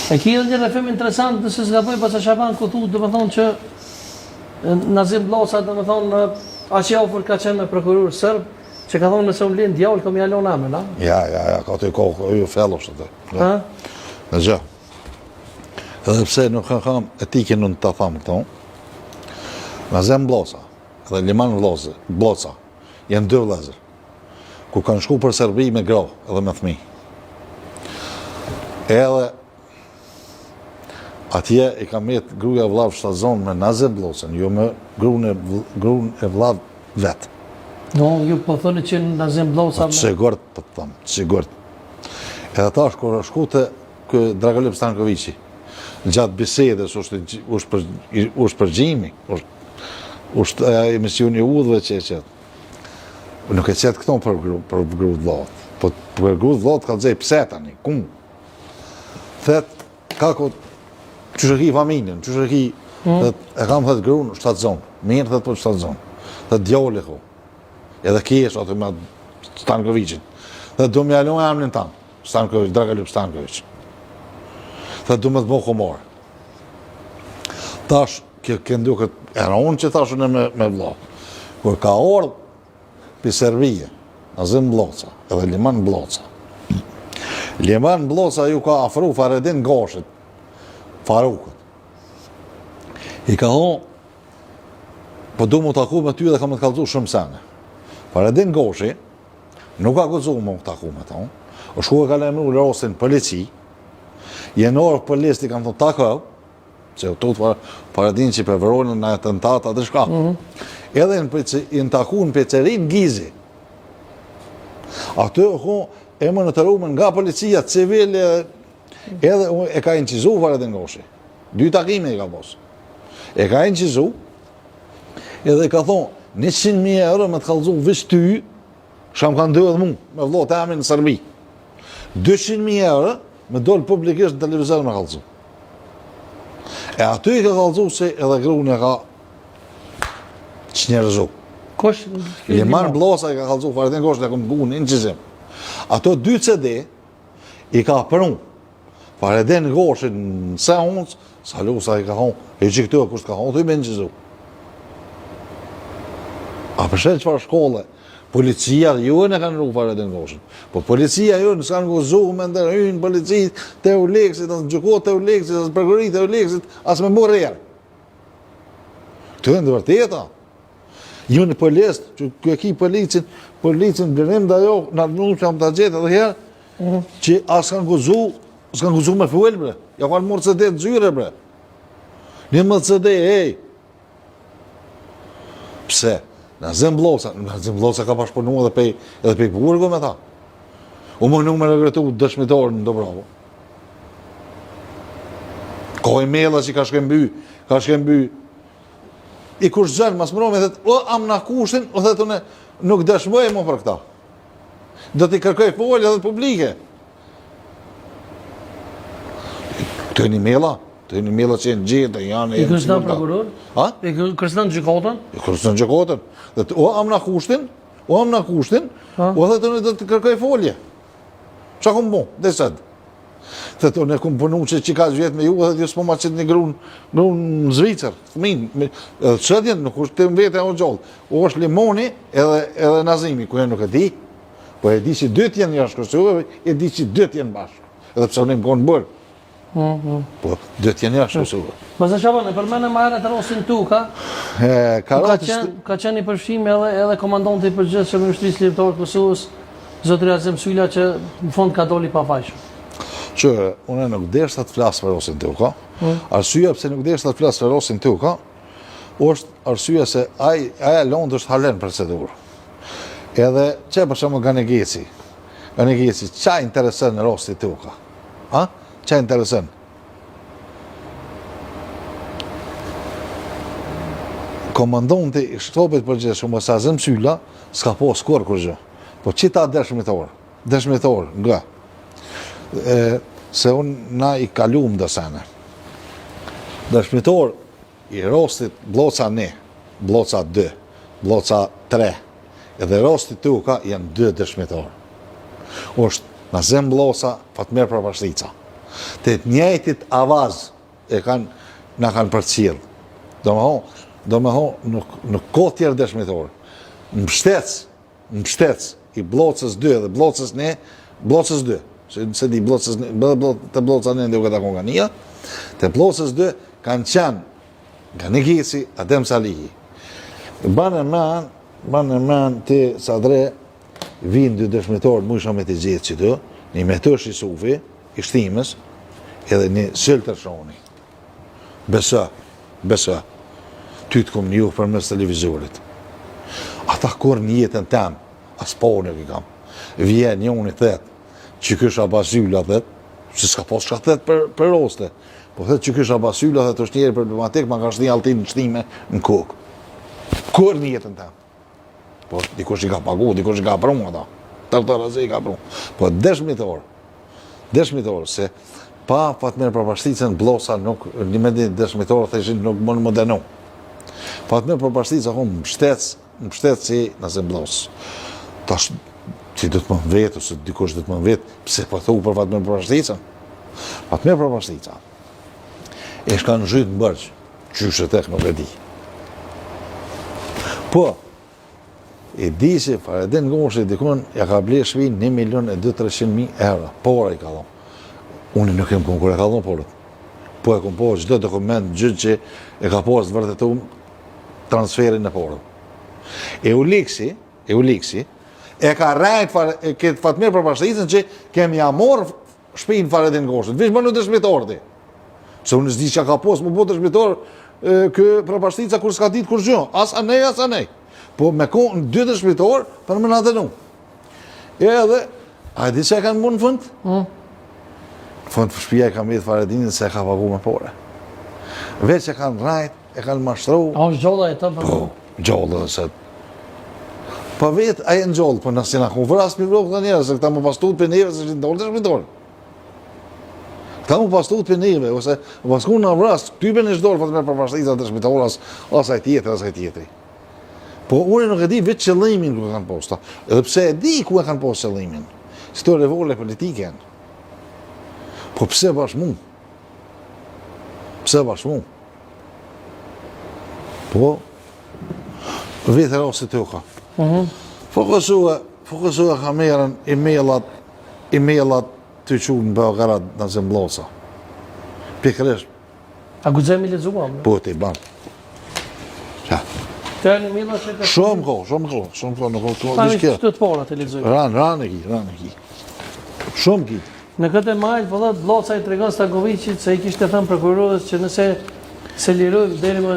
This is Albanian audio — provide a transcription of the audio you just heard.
E ki edhe një rrëfim interesant, nëse s'gaboj pas Shaban Kutu, do të thonë që Nazim Bloca, do të thonë, aq i afër ka qenë me prokuror serb, që ka thonë nëse unë lind djallë, kam jalon amen, a? Ja, ka të kohë, ju fellosh atë. Ha? Në gjë. Edhe pse nuk kam etikën në të thamë këto, Nazim Bloca dhe Liman Bloca janë dy vëllezër, ku kanë shku për Serbi me gra edhe me fëmijë. Edhe atje i kam jetë gruaja e vllav shtazon me Nazim Blocën, jo me gruan e vllav vetë. No, ju po thoni që Nazim Bloca... Sigurt, po të thamë, sigurt. Edhe tash, kur është shku të Dragoljub Stankoviqi, gjatë bisedës është përgjimi, është emisioni udhëve që nuk e qetë këto për gru të vllaut. Po për gru të vllaut ka të zej pse tani, kum? Thet, kako, qëshërki familjen, qëshërki, e kam thët grunë, shtatë mirë thët për shtatë thët djoli ko, edhe kesh atë me Stankoviqin, thët du me jalon e amnin tanë, Dragoljub Stankoviq, thët du me të bo komorë. Tash, këndu këtë era unë që thashën e me vlau, kur ka orë për Serbije, Nazim Bloca, edhe Liman Bloca. Liman Bloca ju ka afru Faredin Gashit, Farukët. I ka thonë, po du mu taku me ty dhe ka me të kalëzu shumë sene. Faredin Gashi nuk ka gëzu mu taku me ta, o shku e ka lemru rastin polici, jenorë polici i kam thonë takau, që u tutë Faredin që i përveronin në atentata dhe shka. Edhe në taku në Pecerin Gizi. Aty e më në të rumën nga policia civil edhe e ka incizu Faredin Gashi. 2 takime i ka posë. E ka incizu edhe ka thonë 100.000 euro me të kalëzu vish ty, sham kanë dy edhe mu, me vllot e amin në Serbi. 200.000 euro me dollë publikisht në televizor me kalëzu. E aty i ka kalëzu se edhe grunë e ka qënjerëzu. Liman Bloca i ka kalëzu Faredin Gashi dhe këmë gu në incizim. Ato 2 CD i ka përun. Faredin Gashi në se hunës, Salusa i ka thonë, e që këtu e kështë ka thonë, të i me në qizu. A përshet qëfar shkolle, policia ju e në kanë rrugë Faredin Gashin. Po policia ju në s'kanë gëzuhu me ndërhynë policit të u leksit, asë gjukot të u leksit, asë përgërit të u leksit, asë me mërë erë. Këtë e në vërteta. Ju në polist, që këki policin blenim dhe jo, në nuk që jam të gjetë edhe herë, që asë kanë gëzuhu me fuel, bre. Ja kanë morë CD të zyre, bre. Një më CD, ej. Pse? Nazim Bloca ka pashponu edhe pej burgo me ta. U më nuk me regretu dëshmitorë në Dobrovo. Ka i mela që ka shkemby. I kush gjënë, mas më romi, dhe o, am në kushtin, o dhe të nuk dëshmoj më për këta. Do t'i kërkoj folje edhe publike. Të e një mela që e në gjithë, janë... I kërësëtan prokuror? Ha? I kërësëtan gjykatën? I kërësëtan gjykatën. Dhe o am në kushtin, o dhe të në të kërkoj folje. Qa këmë bu, dhe sëtë. Dhe të në këmë punu që ka vjetë me ju, dhe s'po ma qëtë një grunë në Zvicër, fëmin, edhe qëtjen, nuk është të më vete e o gjallë. O është Limoni edhe Nazimi, ku e nuk e di, po e di që 2 tjenë jashtë kërësuve, e di që 2 tjenë bashkë, edhe pëse unim konë bërë. Po, 2 tjenë jashtë kërësuve. Mëse Shabane, përmene ma herët Rosin Tuka, ka qenë i përfshimi edhe komandanti i përgjithshëm i Ministrisë Ligjore të Kosovës, Zotri Azem Sylla, që në fond ka doli pa fajshëm. Që unë nuk deshta të flasë për Rosin Tuka, arsyeja pse nuk deshta të flasë për Rosin Tuka, është arsyeja se aja Londë është halen procedurë. Edhe që për shumë Ganegeci, qa interesën në Rosin Tuka? Qa interesën? Komandanti i shtopit përgjithshëm ose Azem Sylla s'ka po skor kur gjë. Po qita dëshmitor nga se unë na i kalum dhe sene. Dëshmitor i rostit Bloca 1, Bloca 2, Bloca 3, edhe rostit Tuka janë 2 dëshmitor. Është Nazim Bloca, Fatmir Prapashtica. Të njëjtit avaz na kanë përcjell. Do me ho, në kohë tjerë dëshmitorë, në mbështec i Bllocës 2 dhe Bllocës 2, se di Bllocës të Bllocës në ndë u këta kongania, të Bllocës 2 kanë qenë nga Negeci, Adem Salihi. Banë e men të Sadre, vinë 2 dëshmitorë, mu isha me të gjithë që të, një Mehtosh Isufi, i shtimës, edhe një Sylter Shoni. Besa, ty të kom njuh për mes televizorit. Ata kur një jetën tem, as po në kam, vjen një unë i thetë, që kësha basylla thetë, se s'ka pas shka thetë për roste, po thetë që kësha basylla thetë është njerë problematik, ma ka shti altin në shtime në kokë. Kur një jetën tem. Po dikush i ka pagu, dikush i ka prunë ata. Të razi i ka prunë. Po dëshmitor, se pa Fatmir Propashticën Blosa nuk, një me dëshmitor të ishin nuk më në më denu. Fatmir Propashtica më mbështet si nëse Blosë. Tash, ti du të më vetë, ose dikush du të më vetë, pse po thu për Fatmir Propashticën? Fatmir Propashtica e shka në zhytë në bërgjë, qyshe tek nuk e di. Po, e di që Faredin Goshi dikun ja ka ble shvinë 1.200.000 euro. Pora i ka dhonë. Unë nuk jem kur e ka dhonë porët. Po e kom po gjithë dokument gjithë që e ka posë vërtetu transferin e porët. Euliksi, e ka rejtë këtë Fatmir Propashticën që kemi amor shpinë Faredin Goshit. Vish më në dëshmitor ti. Se unë s'di që ka posë më po dëshmitor kë Propashtica kur s'ka ditë kur gjë. As anej. Po me kohë në 2 dëshmitor për më në denu. Edhe, a e di që e kanë më në fund? Në fund për shpia e kam vitë Faredinin se e ka pagu me pore. Veç e kanë rajt, e kanë mashtru. A është gjolla e të për? Po, gjolla dhe se. Po vetë a e në gjollë, po nësi na ku vras për blokë të njerë, se këta më pastut për njerë, se që ndorë dëshmitor. Këta më pastut për njerë, ose pasku në vras, type në shdorë, Fatmir Propashtica dëshmitor, asaj tjetëri. Po unë nuk e di vetë qëllimin ku e kanë posta. Edhe pse e di ku e kanë posta qëllimin. Si të revole politike. Po pse bash mu? Po, vetë rasi të ka. Fokusua kamerën e-mailat të qunë në Beograd në Zemblosa. Pikresh. A guxemi lexuam? Po ti ban. Ja. Tani milla që ka... Shumë kohë, nuk kohë Tani vishkja. që të pora të lexoj. Ranë e ki. Shumë ki. Në këtë majl, vëllat, Bloca i tregon Stankovicit se i kishte thënë prokurorës që nëse se liroj deri më